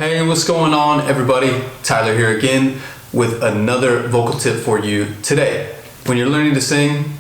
Hey, what's going on, everybody? Tyler here again with another vocal tip for you today. When you're learning to sing,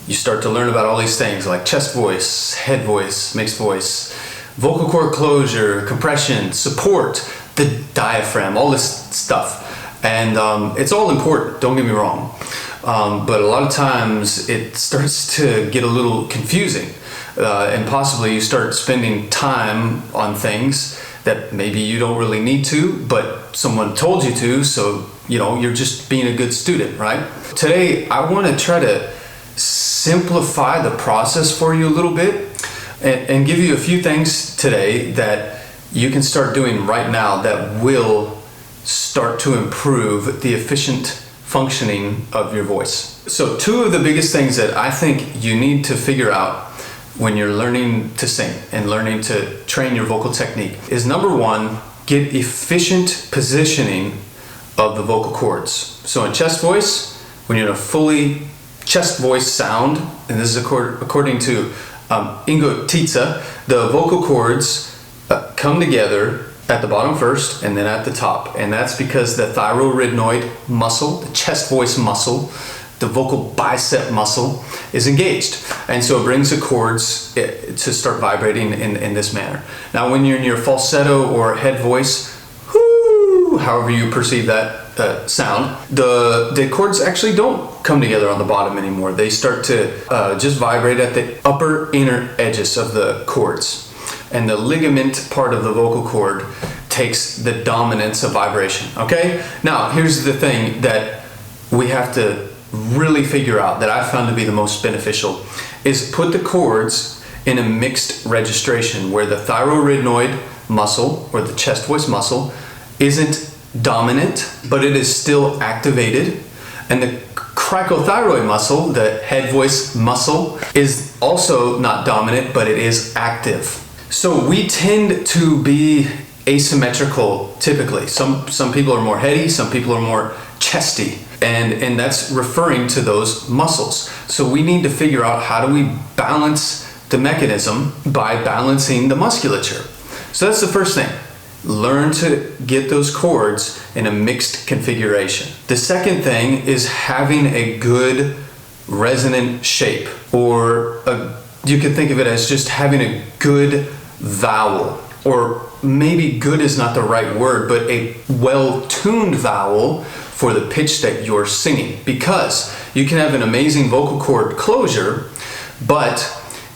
you start to learn about all these things like chest voice, head voice, mixed voice, vocal cord closure, compression, support, the diaphragm, all this stuff. And it's all important, don't get me wrong. But a lot of times it starts to get a little confusing. And possibly you start spending time on things that maybe you don't really need to, but someone told you to, so you're just being a good student, right? Today, I want to try to simplify the process for you a little bit and give you a few things today that you can start doing right now that will start to improve the efficient functioning of your voice. So two of the biggest things that I think you need to figure out when you're learning to sing and learning to train your vocal technique is number one, get efficient positioning of the vocal cords. So in chest voice, when you're in a fully chest voice sound, and this is according to Ingo Tietze, the vocal cords come together at the bottom first and then at the top. And that's because the thyroid muscle, the chest voice muscle, the vocal bicep muscle is engaged, and so it brings the cords to start vibrating in this manner. Now when you're in your falsetto or head voice, however you perceive that sound, the cords actually don't come together on the bottom anymore. They start to just vibrate at the upper inner edges of the cords, and the ligament part of the vocal cord takes the dominance of vibration. Okay, now here's the thing that we have to really figure out that I found to be the most beneficial is put the cords in a mixed registration where the thyroid muscle or the chest voice muscle isn't dominant, but it is still activated, and the cricothyroid muscle, the head voice muscle, is also not dominant, but it is active. So we tend to be asymmetrical typically. Some people are more heady, some people are more chesty. And that's referring to those muscles. So we need to figure out how do we balance the mechanism by balancing the musculature. So that's the first thing. Learn to get those cords in a mixed configuration. The second thing is having a good resonant shape, or you could think of it as just having a good vowel, or maybe good is not the right word, but a well-tuned vowel for the pitch that you're singing, because you can have an amazing vocal cord closure, but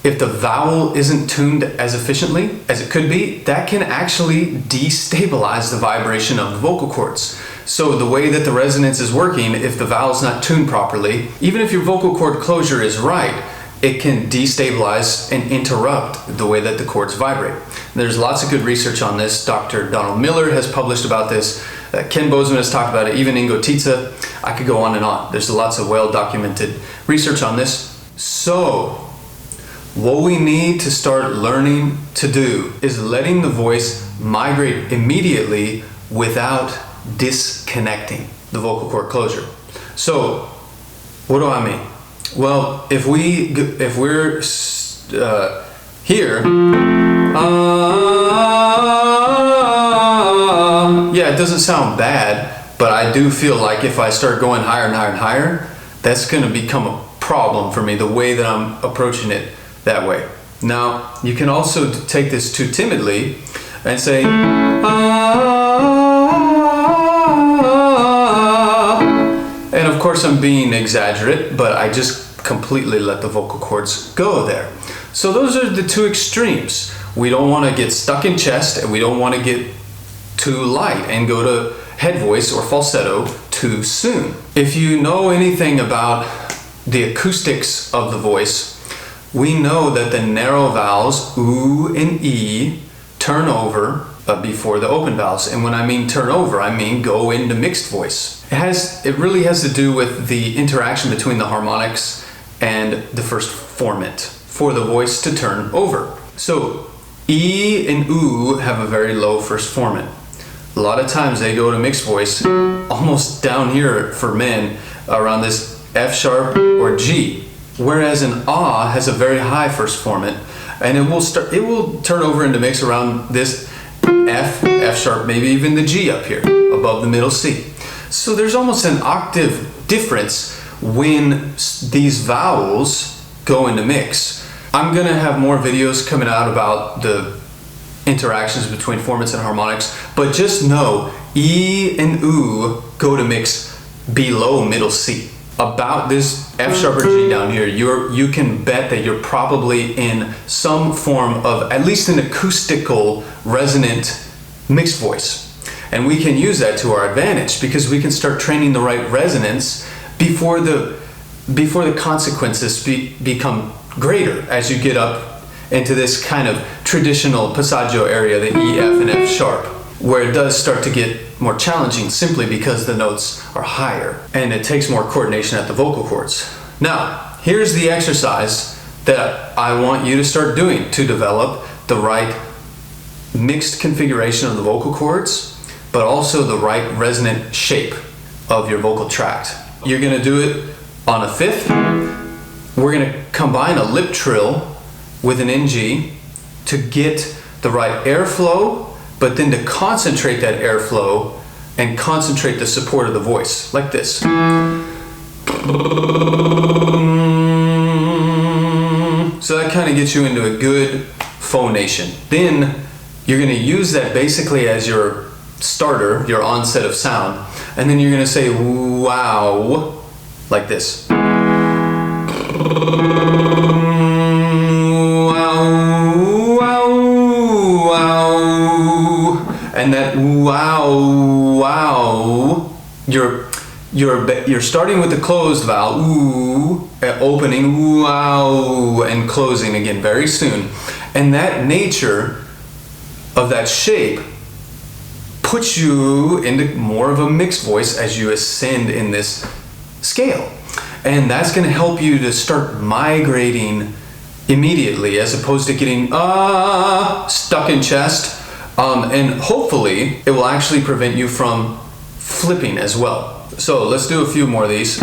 if the vowel isn't tuned as efficiently as it could be, that can actually destabilize the vibration of the vocal cords. So the way that the resonance is working, if the vowel's not tuned properly, even if your vocal cord closure is right, it can destabilize and interrupt the way that the cords vibrate. There's lots of good research on this. Dr. Donald Miller has published about this. Ken Bozeman has talked about it, even Ingo Tietze. I could go on and on. There's lots of well-documented research on this. So, what we need to start learning to do is letting the voice migrate immediately without disconnecting the vocal cord closure. So, what do I mean? Well, if we're here, yeah, it doesn't sound bad, but I do feel like if I start going higher and higher and higher, that's going to become a problem for me, the way that I'm approaching it that way. Now, you can also take this too timidly and say, and of course I'm being exaggerate, but I just completely let the vocal cords go there. So those are the two extremes. We don't want to get stuck in chest, and we don't want to get too light and go to head voice or falsetto too soon. If you know anything about the acoustics of the voice, we know that the narrow vowels, oo and e, turn over before the open vowels. And when I mean turn over, I mean go into mixed voice. It really has to do with the interaction between the harmonics and the first formant for the voice to turn over. So e and oo have a very low first formant. A lot of times they go to mixed voice almost down here for men around this F sharp or G, whereas an ah has a very high first formant, and it will turn over into mix around this F, F sharp, maybe even the G up here above the middle C. So there's almost an octave difference when these vowels go into mix. I'm gonna have more videos coming out about the interactions between formants and harmonics, but just know E and U go to mix below middle C. About this F sharp or G down here, you can bet that you're probably in some form of at least an acoustical resonant mixed voice. And we can use that to our advantage because we can start training the right resonance before the consequences become greater as you get up into this kind of traditional passaggio area, the E, F, and F sharp, where it does start to get more challenging simply because the notes are higher and it takes more coordination at the vocal cords. Now, here's the exercise that I want you to start doing to develop the right mixed configuration of the vocal cords, but also the right resonant shape of your vocal tract. You're gonna do it on a fifth. We're gonna combine a lip trill with an NG to get the right airflow, but then to concentrate that airflow and concentrate the support of the voice, like this. So that kind of gets you into a good phonation. Then you're gonna use that basically as your starter, your onset of sound, and then you're gonna say wow, like this. And that wow, you're starting with the closed vowel, ooh, opening, wow, and closing again very soon. And that nature of that shape puts you into more of a mixed voice as you ascend in this scale. And that's going to help you to start migrating immediately as opposed to getting stuck in chest. And hopefully it will actually prevent you from flipping as well. So let's do a few more of these.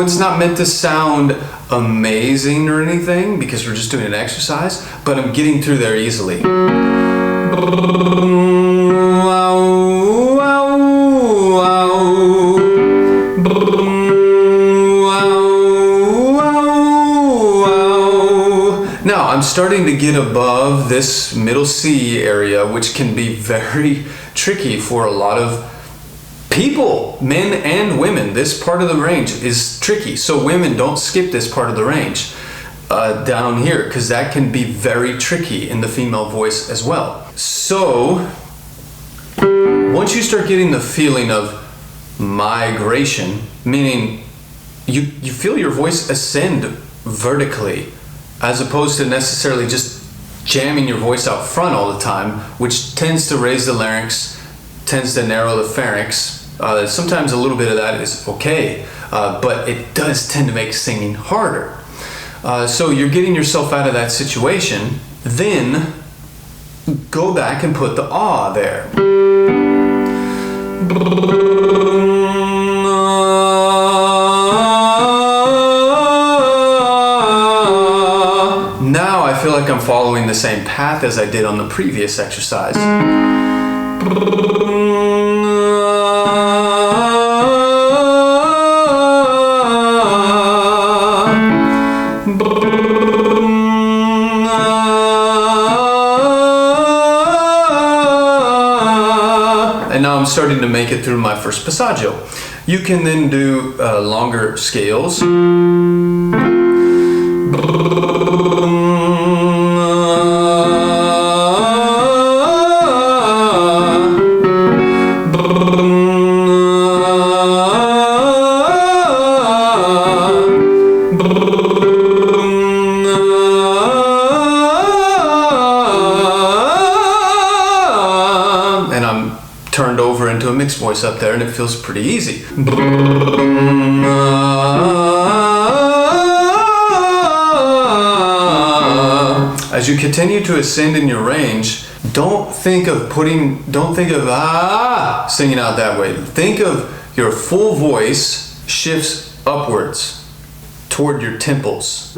It's not meant to sound amazing or anything because we're just doing an exercise, but I'm getting through there easily. Now I'm starting to get above this middle C area, which can be very tricky for a lot of people, men and women. This part of the range is tricky, so women, don't skip this part of the range down here, because that can be very tricky in the female voice as well. So once you start getting the feeling of migration, meaning you feel your voice ascend vertically as opposed to necessarily just jamming your voice out front all the time, which tends to raise the larynx, tends to narrow the pharynx. Sometimes a little bit of that is okay, but it does tend to make singing harder. So you're getting yourself out of that situation, then go back and put the ah there. Now I feel like I'm following the same path as I did on the previous exercise. And now I'm starting to make it through my first passaggio. You can then do longer scales. And I'm turned over into a mixed voice up there, and it feels pretty easy. As you continue to ascend in your range, don't think of singing out that way. Think of your full voice shifts upwards toward your temples.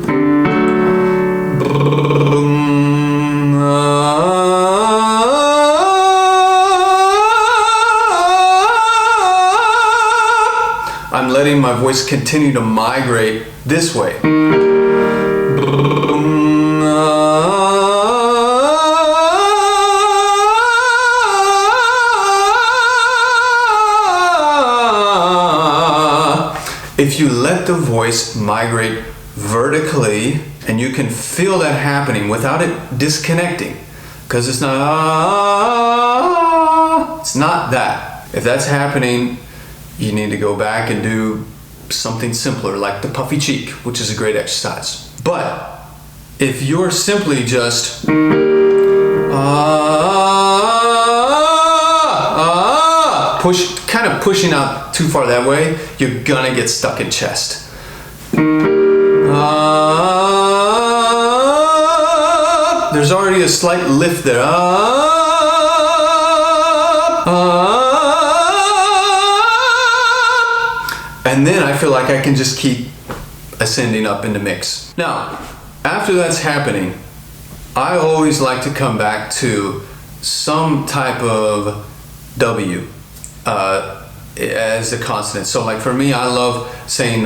I'm letting my voice continue to migrate this way. If you let the voice migrate vertically, and you can feel that happening without it disconnecting, because it's not that. If that's happening, you need to go back and do something simpler like the puffy cheek, which is a great exercise. But if you're simply just kind of pushing out too far that way, you're gonna get stuck in chest. There's already a slight lift there. And then I feel like I can just keep ascending up in the mix. Now, after that's happening, I always like to come back to some type of W as a consonant. So like for me, I love saying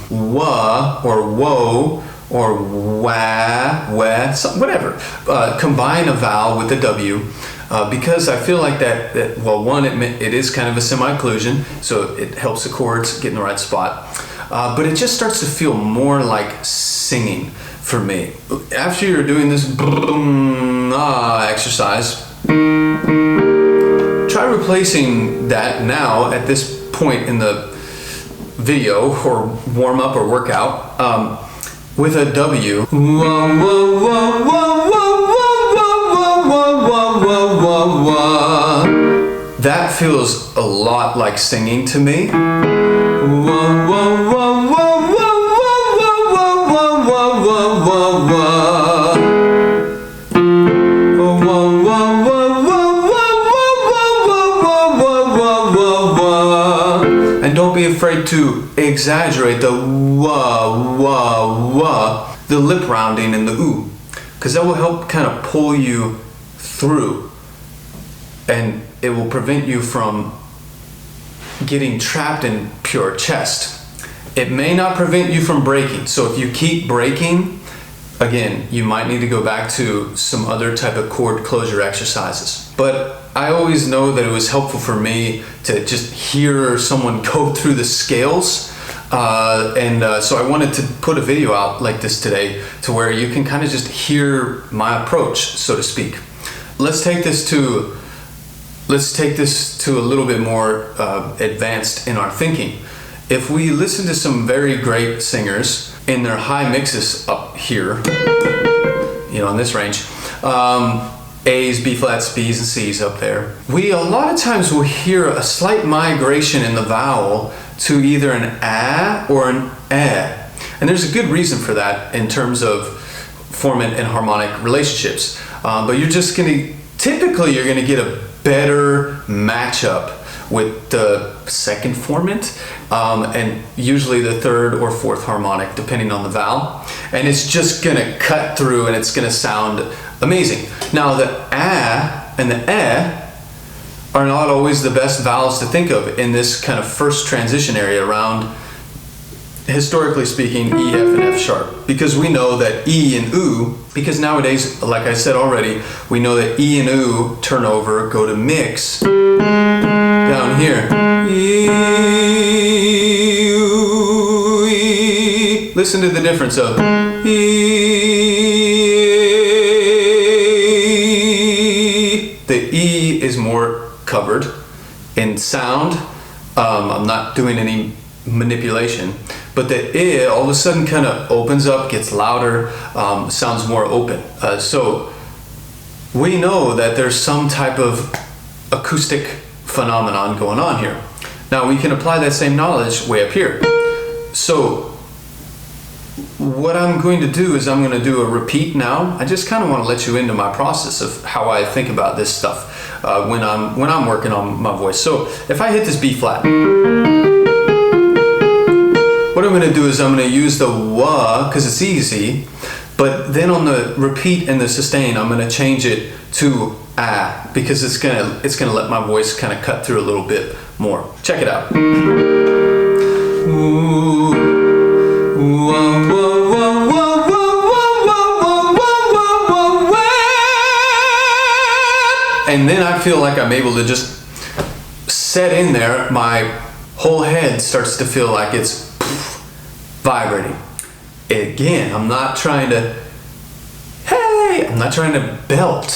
wa or wo or wah, whatever. Combine a vowel with a W because I feel like that well, one, it is kind of a semi-occlusion, so it helps the chords get in the right spot. But it just starts to feel more like singing for me. After you're doing this exercise, try replacing that now at this point in the video or warm up or workout with a W. That feels a lot like singing to me. And don't be afraid to exaggerate the wah, the lip rounding and the ooh, because that will help kind of pull you through, and it will prevent you from getting trapped in pure chest. It may not prevent you from breaking, so if you keep breaking, again, you might need to go back to some other type of chord closure exercises. But I always know that it was helpful for me to just hear someone go through the scales. So I wanted to put a video out like this today to where you can kind of just hear my approach, so to speak. Let's take this to a little bit more advanced in our thinking. If we listen to some very great singers in their high mixes up here, in this range, A's, B flats, B's, and C's up there, we a lot of times will hear a slight migration in the vowel to either an A or an E. And there's a good reason for that in terms of formant and harmonic relationships. But you're gonna get a better matchup with the second formant and usually the third or fourth harmonic, depending on the vowel. And it's just gonna cut through and it's gonna sound amazing. Now the A and the E are not always the best vowels to think of in this kind of first transition area around, historically speaking, E, F, and F sharp. Because we know that E and Oo, because nowadays, like I said already, we know that E and Oo turn over, go to mix down here. E, oo, E. Listen to the difference of E. The E is more covered in sound. I'm not doing any manipulation, but the I all of a sudden kind of opens up, gets louder, sounds more open. So we know that there's some type of acoustic phenomenon going on here. Now we can apply that same knowledge way up here. So what I'm going to do is I'm going to do a repeat now. I just kind of want to let you into my process of how I think about this stuff. when I'm working on my voice. So if I hit this B flat, what I'm going to do is I'm going to use the wah because it's easy, but then on the repeat and the sustain, I'm going to change it to ah because it's gonna let my voice kind of cut through a little bit more. Check it out. And then I feel like I'm able to just set in there. My whole head starts to feel like it's vibrating. Again, I'm not trying to, hey, I'm not trying to belt.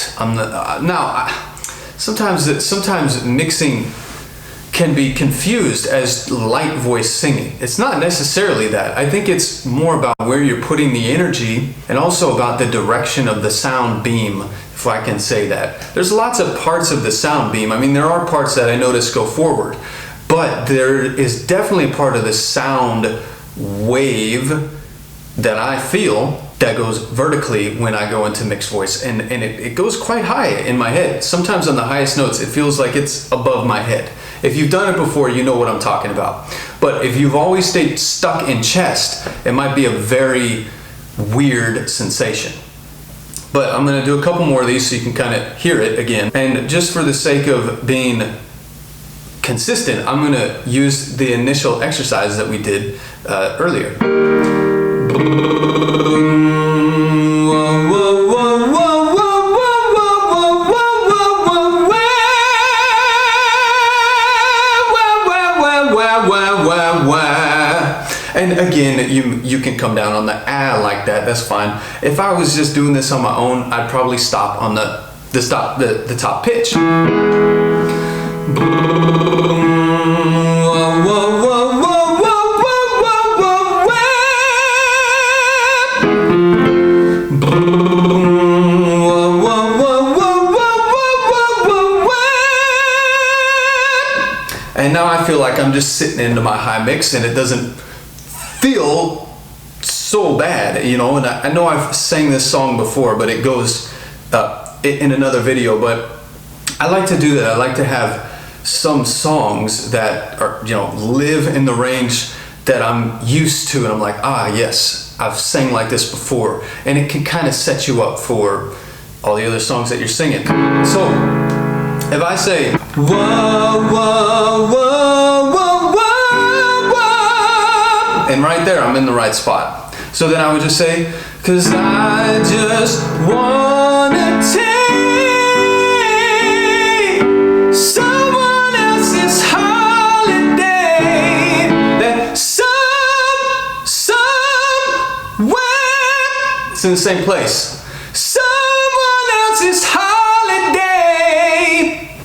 Sometimes mixing can be confused as light voice singing. It's not necessarily that. I think it's more about where you're putting the energy and also about the direction of the sound beam, if I can say that. There's lots of parts of the sound beam. I mean, there are parts that I notice go forward, but there is definitely a part of the sound wave that I feel that goes vertically when I go into mixed voice, and it goes quite high in my head. Sometimes on the highest notes it feels like it's above my head. If you've done it before, you know what I'm talking about. But if you've always stayed stuck in chest, it might be a very weird sensation. But I'm going to do a couple more of these so you can kind of hear it again. And just for the sake of being consistent, I'm going to use the initial exercises that we did earlier. And again, you can come down on the ah like that, that's fine. If I was just doing this on my own, I'd probably stop on the top pitch. And now I feel like I'm just sitting into my high mix and it doesn't feel so bad, you know. And I know I've sang this song before, but it goes in another video, but I like to do that. I like to have some songs that are, you know, live in the range that I'm used to, and I'm like, ah, yes, I've sang like this before, and it can kind of set you up for all the other songs that you're singing. So if I say whoa, whoa, whoa, whoa, whoa, whoa, and right there I'm in the right spot. So then I would just say, 'cause I just wanna take someone else's holiday, that somewhere, it's in the same place, someone else's holiday.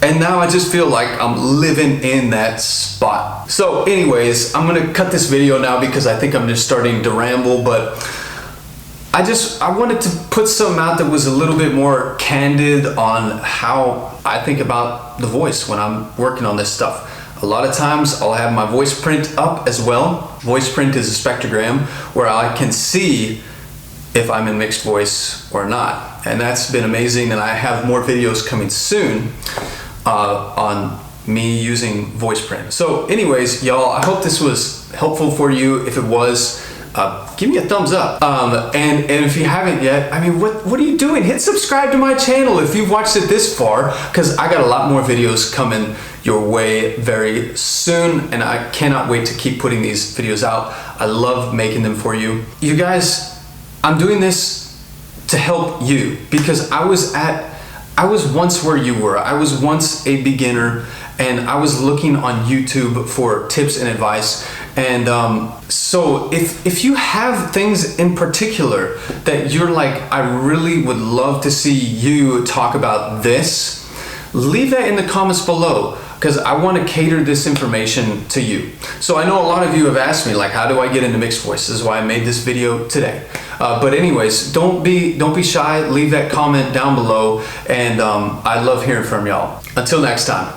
And now I just feel like I'm living in that spot. So anyways, I'm gonna cut this video now because I think I'm just starting to ramble, but I wanted to put something out that was a little bit more candid on how I think about the voice when I'm working on this stuff. A lot of times I'll have my voice print up as well. Voice print is a spectrogram where I can see if I'm in mixed voice or not. And that's been amazing, and I have more videos coming soon on me using voice print. So anyways, y'all, I hope this was helpful for you. If it was, give me a thumbs up. And if you haven't yet, I mean, what are you doing? Hit subscribe to my channel if you've watched it this far, because I got a lot more videos coming your way very soon, and I cannot wait to keep putting these videos out. I love making them for you. You guys, I'm doing this to help you, because I was once where you were. I was once a beginner, and I was looking on YouTube for tips and advice. And so if you have things in particular that you're like, I really would love to see you talk about this, leave that in the comments below, because I want to cater this information to you. So I know a lot of you have asked me, like, how do I get into mixed voice? This is why I made this video today. But anyways, don't be shy. Leave that comment down below, and I love hearing from y'all. Until next time.